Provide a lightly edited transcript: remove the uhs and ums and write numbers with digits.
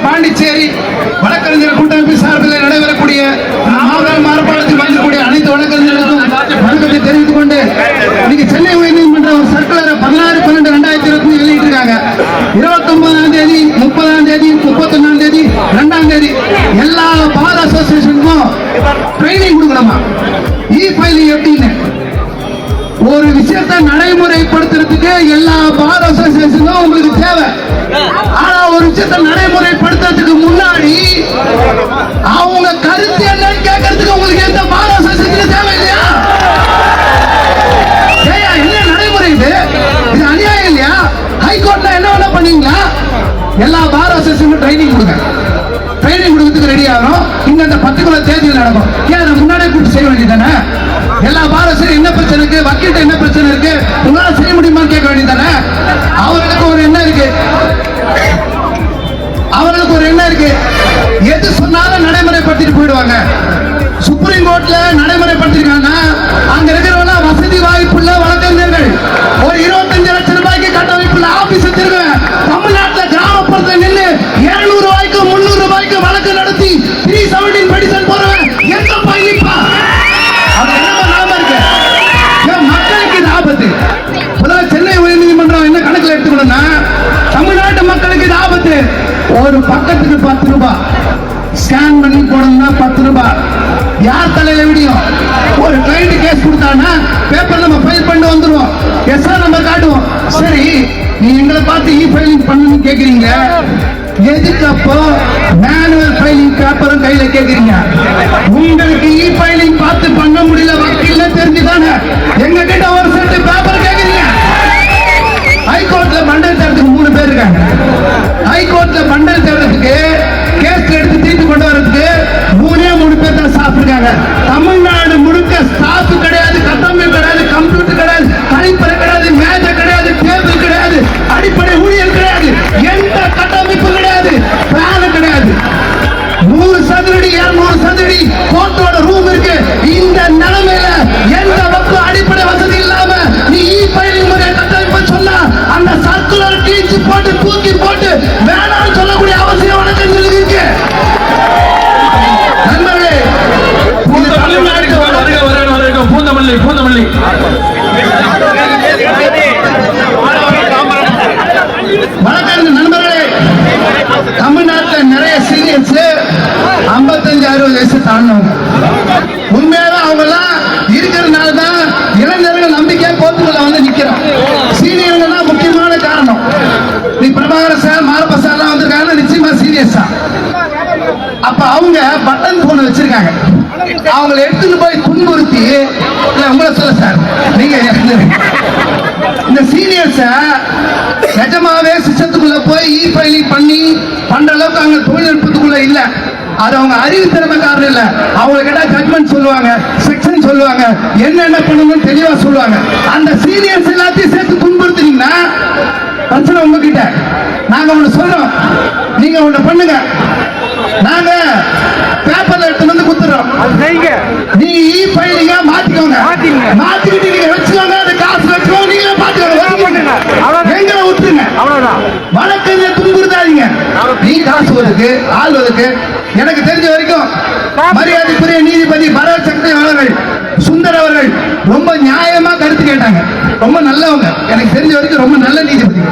பாண்டிச்சேரி வழக்கறிஞர் கூட்டமைப்பு சார்பில் நடைபெறக்கூடிய மாறுபாடத்தில் வந்திருக்கூடிய அனைத்து வழக்கறிஞர்களுக்கும் வணக்கத்தை தெரிவித்துக் கொண்டு இன்னைக்கு சென்னை உயர்நீதிமன்ற ஒரு சர்க்குலரை 16/12/2020 வெளியிட்டிருக்காங்க. 29ஆம் தேதி, 30ஆம் தேதி, 31ஆம் தேதி, 2ஆம் தேதி எல்லா பார் அசோசியேஷனுக்கும் ட்ரைனிங் கொடுக்கணுமா? இ-ஃபைலிங் எப்படின்னு ஒரு விஷயத்தை நடைமுறைப்படுத்துறதுக்கு எல்லா பார் அசோசியேஷனும் உங்களுக்கு தேவை. ஆனா ஒரு விஷயத்தை நடைமுறைப்படுத்துறதுக்கு முன்னாடி அவங்க கருத்து என்னன்னு கேட்கறதுக்கு உங்களுக்கு எந்த பார் அசோசியேஷன் தேவை இல்லையா? என்ன நடைமுறை இது? இது அநியாயம் இல்லையா? ஹைகோர்ட்ல என்ன வேணா பண்ணீங்களா? எல்லா பார் அசோசியேஷனும் ட்ரைனிங் கொடுங்க. ட்ரைனிங் கொடுக்கிறதுக்கு ரெடி ஆகும். இந்த 10 தேதியில் நடக்கும். ஏன் முன்னாடியே கூப்பிட்டு செய்ய வேண்டியதானே? எல்லா பாரசரும் என்ன பிரச்சனை இருக்கு, வக்கீல்கிட்ட என்ன பிரச்சனை இருக்கு, உங்களால செய்ய முடியுமான்னு கேட்க வேண்டியதானே? அவர்களுக்கு ஒரு என்ன இருக்கு, அவர்களுக்கு ஒரு என்ன இருக்கு, எது சொன்னாலும் நடைமுறைப்படுத்திட்டு போயிடுவாங்க. சுப்ரீம் கோர்ட்ல நடைமுறைப்படுத்திருக்காங்க. அங்க இருக்கிறவங்க வசதி வாய்ப்புள்ள வழக்கறிஞர்கள் ஒரு 25 லட்சம் ரூபாய்க்கு கட்டமைப்புள்ள ஆபீஸ் வச்சிருக்கேன். தமிழ்நாட்டில் கிராமப்புறத்தில் நின்று 200 ரூபாய்க்கு 300 ரூபாய்க்கு வழக்கு நடத்தி 317 பெடிஷன் போறவன் எந்த பையப்பா? மக்களுக்கு இது ஆபத்து. சென்னை உயர்நீதிமன்றம் என்ன கணக்கில் எடுத்துக்கணும்னா, தமிழ்நாட்டு மக்களுக்கு இது ஆபத்து. ஒரு பக்கத்துக்கு 10 ரூபாய் ஸ்கேன் பண்ணி போடணும்னா 10 ரூபாய். யார் தலையில விடியும்? ஒரு கிளைண்ட் கேஸ் கொடுத்தானா பேப்பர் நம்ம ஃபைல் பண்ணி வந்துருவோம். எஸ்ஆர் நம்ம காட்டுவோம். சரி, நீ எங்களை பார்த்து இ-ஃபைலிங் பண்ணணும்னு கேட்குறீங்க. எதுக்கு அப்போ மேனுவல் ஃபைலிங் பேப்பரும் கையில கேட்குறீங்க? உங்களுக்கு இ-ஃபைலிங் பார்த்து பண்ண முடியல, வக்கீல்ல தெரிஞ்சுதானே எங்க கிட்ட ஒரு செட் பேப்பர் கேட்குறீங்க. ஹைகோர்ட்ல மண்டல் தேடுறதுக்கு 3 பேர் இருக்காங்க. ஹைகோர்ட்ல மண்டல் தேடுறதுக்கு கேஸ் எடுத்து தீர்த்து கொண்டு வரதுக்கு 3 பேர் தான் ஸ்டாஃப் இருக்காங்க. தமிழ்நாடு முழுக்க ஸ்டாஃப் கிடையாது, கட்டமைப்பு கிடையாது, கம்ப்யூட்டர் கிடையாது, கணிப்பறை கிடையாது, மேஜை கிடையாது, டேபிள் கிடையாது, அடிப்படை ஊழியர் கிடையாது, எந்த கட்டமைப்பு கிடையாது, ஃபேன் கிடையாது. 100 சதுரடி 200 சதுரடி கோர்ட்டோட ரூம் இருக்கு. இந்த நிலைமையில எந்த பக்கம் அடிப்படை வசதி இல்லாம நீ இ-ஃபைலிங் முறை கட்டமைப்பு சொன்னா அந்த சர்க்குலர் டீச்சு போட்டு தூக்கி போட்டு வேணாம்னு சொல்லக்கூடிய அவசியம் வழக்கறிஞர்களுக்கு இருக்கு. நண்பர்களே, பூந்தமல்லி வழக்கறிஞர் நண்பர்களே, தமிழ்நாட்டில் நிறைய சீனியர்ஸ் 55-60 வயசு தாண்டவங்க. உண்மையாவே அவங்க எல்லாம் இருக்கிறதுனால தான் இளைஞர்கள் நம்பிக்கையா கோர்ட்டுக்குள்ள வந்து நிக்கிறோம். சீனியர்கள் தான் முக்கியமான காரணம். நீ பிரபாகர் சார், மாரப்ப சார் எல்லாம் வந்திருக்காங்க, நிச்சயமா சீனியர்ஸா. அப்ப அவங்க பட்டன் போன் வச்சிருக்காங்க. அவங்களை எடுத்துட்டு போய் துன்புறுத்தி, இல்ல உங்களை சொல்ல சார், நீங்க இந்த சீனியர்ஸ நிஜமாவே சிஸ்டத்துக்குள்ள போய் இ-ஃபைலிங் பண்ணி பண்ற அளவுக்கு அங்க தொழில்நுட்பத்துக்குள்ள இல்ல. அது அவங்க அறிவு திறமை காரணம் இல்ல. அவங்க கிட்ட ஜட்மெண்ட் சொல்லுவாங்க, செக்ஷன் சொல்லுவாங்க, என்னென்ன பண்ணணும்னு தெளிவா சொல்லுவாங்க. அந்த சீனியர்ஸ் எல்லாத்தையும் சேர்த்து துன்புறுத்தினீங்கன்னா பிரச்சனை உங்ககிட்ட. நாங்க ஒண்ணு சொல்றோம், நீங்க ஒண்ணு பண்ணுங்க. நாங்க பேப்பர்ல எடுத்து வந்து குத்துறோம். நீ இ-ஃபைலிங்க மாத்திக்கோங்க, மாத்திக்கிட்டு நீங்க வச்சுக்கோங்க, அந்த காசு வச்சுக்கோங்க, நீங்க மாத்திக்கோங்க, எங்களை விட்டுருங்க. வழக்கறிஞர் துன்புறுத்தாதீங்க. நீ காசு ஒதுக்கு, ஆள் ஒதுக்கு. எனக்கு தெரிஞ்ச வரைக்கும் மரியாதைக்குரிய நீதிபதி பரத் சக்தி அவர்கள், சுந்தர் அவர்கள் ரொம்ப நியாயமா கருத்து கேட்டாங்க. ரொம்ப நல்லவங்க. எனக்கு தெரிஞ்ச வரைக்கும் ரொம்ப நல்ல நீதிபதி.